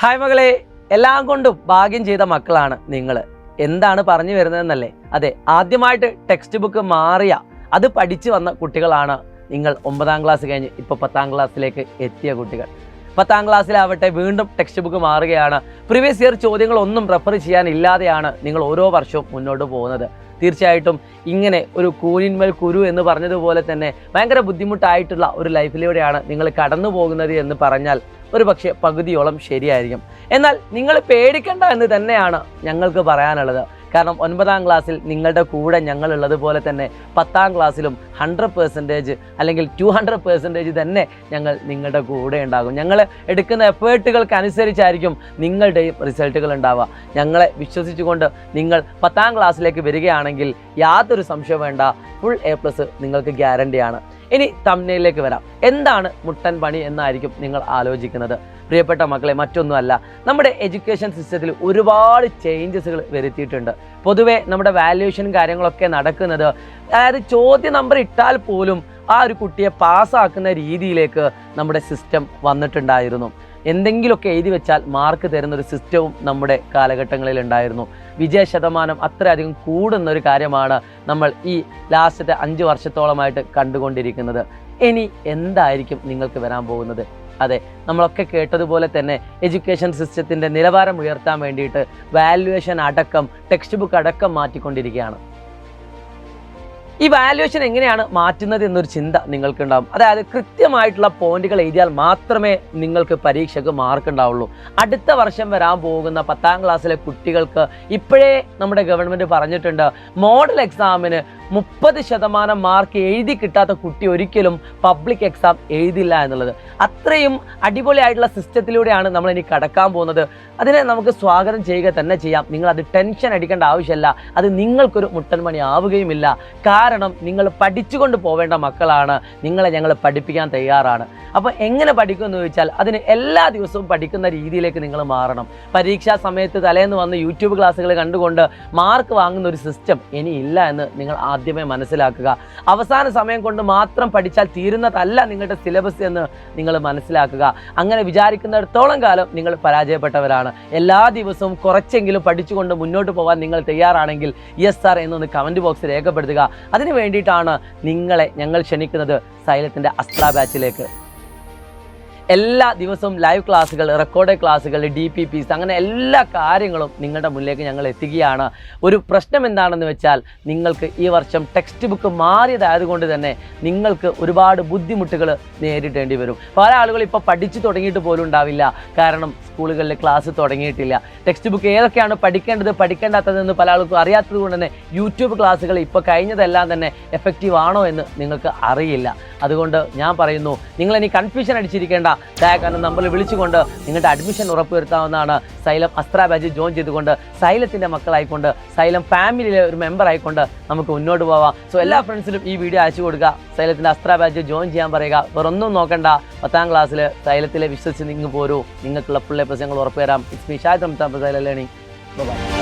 Hi മകളെ, എല്ലാം കൊണ്ടും ഭാഗ്യം ചെയ്ത മക്കളാണ് നിങ്ങൾ. എന്താണ് പറഞ്ഞു വരുന്നതെന്നല്ലേ? അതെ, ആദ്യമായിട്ട് ടെക്സ്റ്റ് ബുക്ക് മാറിയ അത് പഠിച്ചു വന്ന കുട്ടികളാണ് നിങ്ങൾ. 9ാം ക്ലാസ് കഴിഞ്ഞ് ഇപ്പോൾ 10ാം ക്ലാസ്സിലേക്ക് എത്തിയ കുട്ടികൾ. 10ാം ക്ലാസ്സിലാവട്ടെ വീണ്ടും ടെക്സ്റ്റ് ബുക്ക് മാറുകയാണ്. പ്രീവിയസ് ഇയർ ചോദ്യങ്ങളൊന്നും റെഫർ ചെയ്യാനില്ലാതെയാണ് നിങ്ങൾ ഓരോ വർഷവും മുന്നോട്ട് പോകുന്നത്. തീർച്ചയായിട്ടും ഇങ്ങനെ ഒരു കൂനിന്മേൽ കുരു എന്ന് പറഞ്ഞതുപോലെ തന്നെ ഭയങ്കര ബുദ്ധിമുട്ടായിട്ടുള്ള ഒരു ലൈഫിലൂടെയാണ് നിങ്ങൾ കടന്നു പോകുന്നത് എന്ന് പറഞ്ഞാൽ ഒരു പക്ഷേ പകുതിയോളം ശരിയായിരിക്കും. എന്നാൽ നിങ്ങൾ പേടിക്കേണ്ട എന്ന് തന്നെയാണ് ഞങ്ങൾക്ക് പറയാനുള്ളത്. കാരണം 9ാം ക്ലാസ്സിൽ നിങ്ങളുടെ കൂടെ ഞങ്ങളുള്ളത് പോലെ തന്നെ 10ാം ക്ലാസ്സിലും 100% അല്ലെങ്കിൽ 200% തന്നെ ഞങ്ങൾ നിങ്ങളുടെ കൂടെ ഉണ്ടാകും. ഞങ്ങൾ എടുക്കുന്ന എഫേർട്ടുകൾക്ക് അനുസരിച്ചായിരിക്കും നിങ്ങളുടെയും റിസൾട്ടുകൾ ഉണ്ടാവുക. ഞങ്ങളെ വിശ്വസിച്ചുകൊണ്ട് നിങ്ങൾ 10ാം ക്ലാസ്സിലേക്ക് വരികയാണെങ്കിൽ യാതൊരു സംശയവും വേണ്ട, ഫുൾ A+ നിങ്ങൾക്ക് ഗ്യാരണ്ടിയാണ്. ഇനി തംബ്നെയിലേക്ക് വരാം. എന്താണ് മുട്ടൻ പണി എന്നായിരിക്കും നിങ്ങൾ ആലോചിക്കുന്നത്. പ്രിയപ്പെട്ട മക്കളെ, മറ്റൊന്നുമല്ല, നമ്മുടെ എഡ്യൂക്കേഷൻ സിസ്റ്റത്തിൽ ഒരുപാട് ചേഞ്ചസുകൾ വരുത്തിയിട്ടുണ്ട്. പൊതുവെ നമ്മുടെ വാല്യുവേഷൻ കാര്യങ്ങളൊക്കെ നടക്കുന്നത്, അതായത് ചോദ്യ നമ്പർ ഇട്ടാൽ പോലും ആ ഒരു കുട്ടിയെ പാസ്സാക്കുന്ന രീതിയിലേക്ക് നമ്മുടെ സിസ്റ്റം വന്നിട്ടുണ്ടായിരുന്നു. എന്തെങ്കിലുമൊക്കെ എഴുതി വെച്ചാൽ മാർക്ക് തരുന്നൊരു സിസ്റ്റവും നമ്മുടെ കാലഘട്ടങ്ങളിൽ ഉണ്ടായിരുന്നു. വിജയ ശതമാനം അത്രയധികം കൂടുന്ന ഒരു കാര്യമാണ് നമ്മൾ ഈ ലാസ്റ്റത്തെ 5 വർഷത്തോളമായിട്ട് കണ്ടുകൊണ്ടിരിക്കുന്നത്. ഇനി എന്തായിരിക്കും നിങ്ങൾക്ക് വരാൻ പോകുന്നത്? അതെ, നമ്മളൊക്കെ കേട്ടതുപോലെ തന്നെ എഡ്യൂക്കേഷൻ സിസ്റ്റത്തിൻ്റെ നിലവാരം ഉയർത്താൻ വേണ്ടിയിട്ട് വാല്യുവേഷൻ അടക്കം ടെക്സ്റ്റ് ബുക്ക് അടക്കം മാറ്റിക്കൊണ്ടിരിക്കുകയാണ്. ഈ വാല്യുവേഷൻ എങ്ങനെയാണ് മാറ്റുന്നത് എന്നൊരു ചിന്ത നിങ്ങൾക്കുണ്ടാകും. അതായത് കൃത്യമായിട്ടുള്ള പോയിന്റുകൾ എഴുതിയാൽ മാത്രമേ നിങ്ങൾക്ക് പരീക്ഷയ്ക്ക് മാർക്ക് ഉണ്ടാവുള്ളൂ. അടുത്ത വർഷം വരാൻ പോകുന്ന 10ാം ക്ലാസ്സിലെ കുട്ടികൾക്ക് ഇപ്പോഴേ നമ്മുടെ ഗവൺമെൻറ് പറഞ്ഞിട്ടുണ്ട്, മോഡൽ എക്സാമിന് 30% മാർക്ക് എഴുതി കിട്ടാത്ത കുട്ടി ഒരിക്കലും പബ്ലിക് എക്സാം എഴുതില്ല എന്നുള്ളത്. അത്രയും അടിപൊളിയായിട്ടുള്ള സിസ്റ്റത്തിലൂടെയാണ് നമ്മൾ ഇനി കടക്കാൻ പോകുന്നത്. അതിനെ നമുക്ക് സ്വാഗതം ചെയ്യുക തന്നെ ചെയ്യാം. നിങ്ങളത് ടെൻഷൻ അടിക്കേണ്ട ആവശ്യമില്ല. അത് നിങ്ങൾക്കൊരു മുട്ടൻ പണി ആവുകയുമില്ല. കാരണം നിങ്ങൾ പഠിച്ചുകൊണ്ട് പോവേണ്ട മക്കളാണ്. നിങ്ങളെ ഞങ്ങൾ പഠിപ്പിക്കാൻ തയ്യാറാണ്. അപ്പോൾ എങ്ങനെ പഠിക്കുമെന്ന് ചോദിച്ചാൽ അതിന് എല്ലാ ദിവസവും പഠിക്കുന്ന രീതിയിലേക്ക് നിങ്ങൾ മാറണം. പരീക്ഷാ സമയത്ത് തലേന്ന് വന്ന് യൂട്യൂബ് ക്ലാസ്സുകൾ കണ്ടുകൊണ്ട് മാർക്ക് വാങ്ങുന്ന ഒരു സിസ്റ്റം ഇനി ഇല്ല എന്ന് നിങ്ങൾ ആദ്യമേ മനസ്സിലാക്കുക. അവസാന സമയം കൊണ്ട് മാത്രം പഠിച്ചാൽ തീരുന്നതല്ല നിങ്ങളുടെ സിലബസ് എന്ന് നിങ്ങൾ മനസ്സിലാക്കുക. അങ്ങനെ വിചാരിക്കുന്നിടത്തോളം കാലം നിങ്ങൾ പരാജയപ്പെട്ടവരാണ്. എല്ലാ ദിവസവും കുറച്ചെങ്കിലും പഠിച്ചുകൊണ്ട് മുന്നോട്ട് പോകാൻ നിങ്ങൾ തയ്യാറാണെങ്കിൽ യെസ് സാർ എന്നൊന്ന് കമൻറ്റ് ബോക്സിൽ രേഖപ്പെടുത്തുക. അതിനു വേണ്ടിയിട്ടാണ് നിങ്ങളെ ഞങ്ങൾ ക്ഷണിക്കുന്നത് സൈലത്തിൻ്റെ അസ്ത്ര ബാച്ചിലേക്ക്. എല്ലാ ദിവസവും ലൈവ് ക്ലാസ്സുകൾ, റെക്കോർഡഡ് ക്ലാസ്സുകൾ, DPPs, അങ്ങനെ എല്ലാ കാര്യങ്ങളും നിങ്ങളുടെ മുന്നിലേക്ക് ഞങ്ങൾ എത്തിക്കുകയാണ്. ഒരു പ്രശ്നം എന്താണെന്ന് വെച്ചാൽ, നിങ്ങൾക്ക് ഈ വർഷം ടെക്സ്റ്റ് ബുക്ക് മാറിയതായതുകൊണ്ട് തന്നെ നിങ്ങൾക്ക് ഒരുപാട് ബുദ്ധിമുട്ടുകൾ നേരിടേണ്ടി വരും. പല ആളുകൾ ഇപ്പോൾ പഠിച്ചു തുടങ്ങിയിട്ട് പോലും ഉണ്ടാവില്ല. കാരണം സ്കൂളുകളിൽ ക്ലാസ് തുടങ്ങിയിട്ടില്ല. ടെക്സ്റ്റ് ബുക്ക് ഏതൊക്കെയാണ് പഠിക്കേണ്ടത് പഠിക്കേണ്ടാത്തതെന്ന് പല ആൾക്കും അറിയാത്തത് കൊണ്ട് തന്നെ യൂട്യൂബ് ക്ലാസ്സുകൾ ഇപ്പോൾ കഴിഞ്ഞതെല്ലാം തന്നെ എഫക്റ്റീവ് ആണോ എന്ന് നിങ്ങൾക്ക് അറിയില്ല. അതുകൊണ്ട് ഞാൻ പറയുന്നു, നിങ്ങളിനി കൺഫ്യൂഷൻ അടിച്ചിരിക്കേണ്ട. കാരണം നമ്മൾ വിളിച്ചുകൊണ്ട് നിങ്ങളുടെ അഡ്മിഷൻ ഉറപ്പുവരുത്താവുന്നതാണ്. സൈലം അസ്ത്ര ബാച്ച് ജോയിൻ ചെയ്തുകൊണ്ട് സൈലത്തിൻ്റെ മക്കളായിക്കൊണ്ട് സൈലം ഫാമിലിയിലെ ഒരു മെമ്പർ ആയിക്കൊണ്ട് നമുക്ക് മുന്നോട്ട് പോവാം. സോ എല്ലാ ഫ്രണ്ട്സിലും ഈ വീഡിയോ അയച്ചു കൊടുക്കുക. സൈലത്തിൻ്റെ അസ്ത്ര ബാച്ച് ജോയിൻ ചെയ്യാൻ പറയുക. വേറൊന്നും നോക്കണ്ട, 10ാം ക്ലാസ്സിൽ സൈലത്തിലെ വിശ്വസിച്ച് നിങ്ങൾ പോരൂ. നിങ്ങൾക്കുള്ള ഫുൾ A+ ഞങ്ങൾ ഉറപ്പുതരാം. It's me Shahid Ramzan, Xylem learning. By.